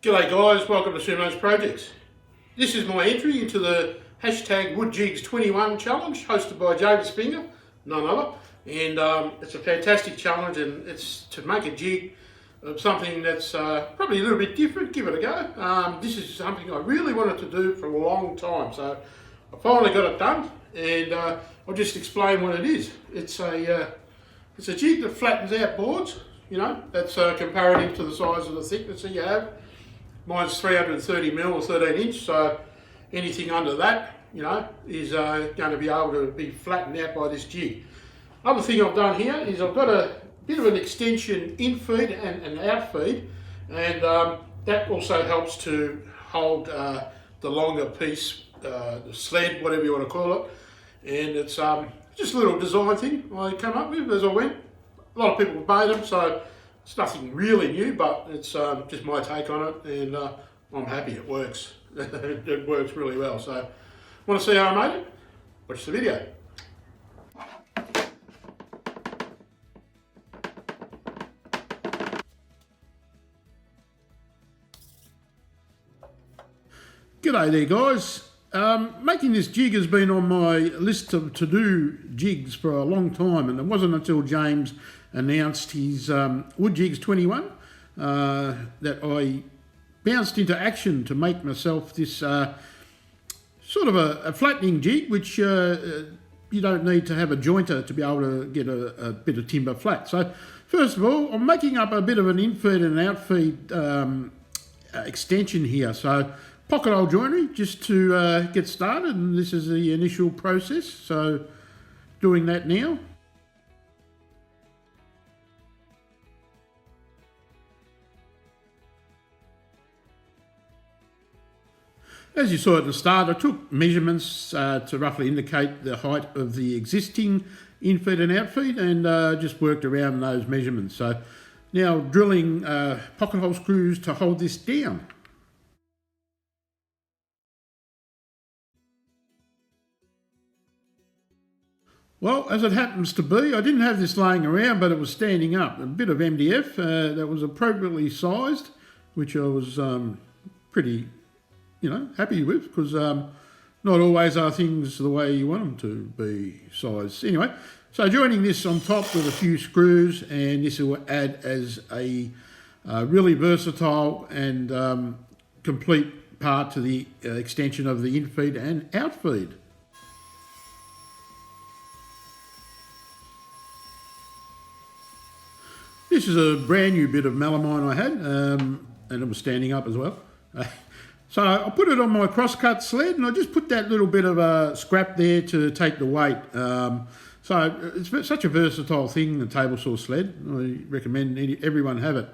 G'day guys, welcome to Sumo's Projects. This is my entry into the hashtag WoodJigs21 challenge hosted by James Finger, none other. And it's a fantastic challenge, and it's to make a jig of something that's probably a little bit different. Give it a go. This is something I really wanted to do for a long time, so I finally got it done, and I'll just explain what it is. It's a jig that flattens out boards, you know, that's comparative to the size of the thickness that you have. Mine's 330mm or 13 inch, so anything under that, you know, is going to be able to be flattened out by this jig. Other thing I've done here is I've got a bit of an extension in feed and an out feed, and that also helps to hold the longer piece, the sled, whatever you want to call it. And it's just a little design thing I came up with as I went. A lot of people have made them, so it's nothing really new, but it's just my take on it, and I'm happy it works. It works really well. So, want to see how I made it? Watch the video. G'day there guys. Making this jig has been on my list of to-do jigs for a long time, and it wasn't until James announced his WoodJigs21 that I bounced into action to make myself this sort of a flattening jig, which you don't need to have a jointer to be able to get a bit of timber flat. So first of all, I'm making up a bit of an in-feed and out-feed extension here. So pocket hole joinery just to get started, and this is the initial process, so doing that now. As you saw at the start, I took measurements to roughly indicate the height of the existing in-feed and out-feed, and just worked around those measurements. So now drilling pocket hole screws to hold this down. Well, as it happens to be, I didn't have this laying around, but it was standing up. A bit of MDF that was appropriately sized, which I was pretty, you know, happy with, because not always are things the way you want them to be sized. Anyway, so joining this on top with a few screws, and this will add as a really versatile and complete part to the extension of the in-feed and out-feed. This is a brand new bit of melamine I had, and it was standing up as well. So I put it on my crosscut sled, and I just put that little bit of a scrap there to take the weight. So it's such a versatile thing, the table saw sled. I recommend everyone have it.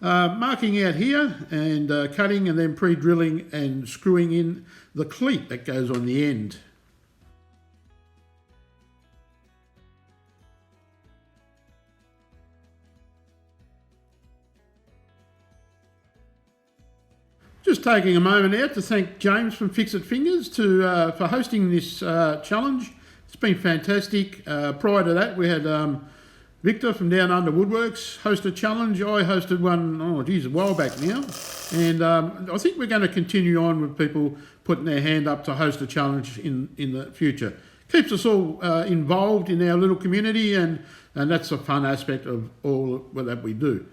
Marking out here and cutting, and then pre-drilling and screwing in the cleat that goes on the end. Just taking a moment out to thank James from Fixit Fingers for hosting this challenge. It's been fantastic. Prior to that, we had Victor from Down Under Woodworks host a challenge. I hosted one, a while back now. And I think we're going to continue on with people putting their hand up to host a challenge in the future. Keeps us all involved in our little community, and that's a fun aspect of all that we do.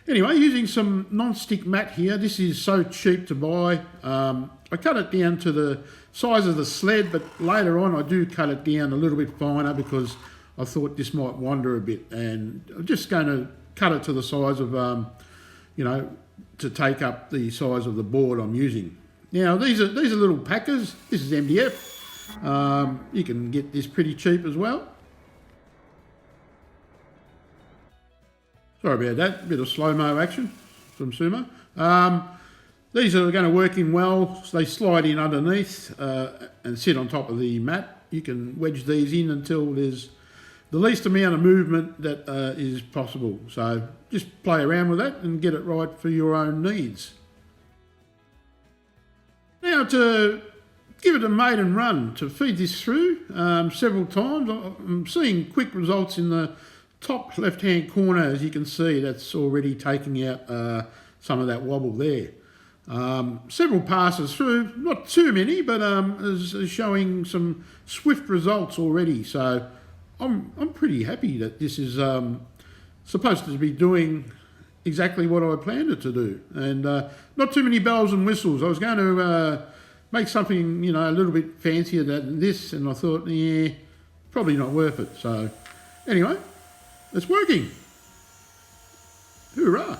Anyway, using some non-stick mat here. This is so cheap to buy. I cut it down to the size of the sled, but later on I do cut it down a little bit finer because I thought this might wander a bit, and I'm just going to cut it to the size of, you know, to take up the size of the board I'm using. Now these are little packers. This is MDF. You can get this pretty cheap as well. Sorry about that, a bit of slow-mo action from Sumo. These are going to work in well. They slide in underneath and sit on top of the mat. You can wedge these in until there's the least amount of movement that is possible. So just play around with that and get it right for your own needs. Now to give it a maiden run, to feed this through several times. I'm seeing quick results in the top left hand corner. As you can see, that's already taking out some of that wobble there. Several passes through, not too many, but is showing some swift results already. So I'm pretty happy that this is supposed to be doing exactly what I planned it to do, and not too many bells and whistles. I was going to make something, you know, a little bit fancier than this, and I thought, yeah, probably not worth it. So anyway, it's working. Hoorah!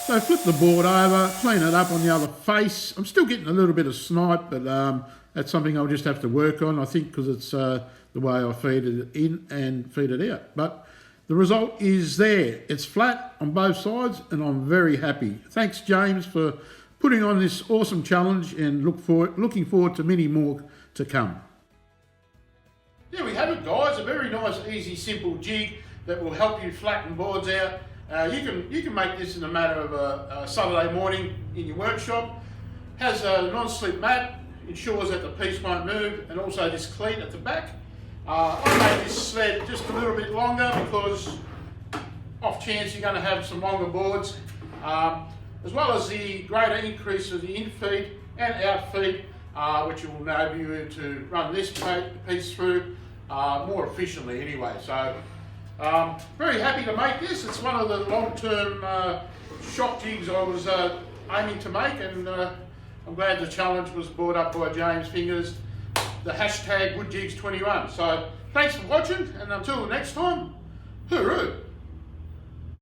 So flip the board over, clean it up on the other face. I'm still getting a little bit of snipe, but that's something I'll just have to work on, I think, because it's the way I feed it in and feed it out. But the result is there. It's flat on both sides, and I'm very happy. Thanks, James, for putting on this awesome challenge, and looking forward to many more to come. There we have it, guys. A very nice, easy, simple jig that will help you flatten boards out. You can make this in a matter of a Saturday morning in your workshop. Has a non-slip mat, ensures that the piece won't move, and also this cleat at the back. I made this sled just a little bit longer because off chance you're going to have some longer boards, as well as the greater increase of the in feed and out feed, which will enable you to run this piece through more efficiently anyway. So very happy to make this. It's one of the long-term shop jigs I was aiming to make, and I'm glad the challenge was brought up by James Fingers, the hashtag WoodJigs21. So thanks for watching, and until next time, hooroo!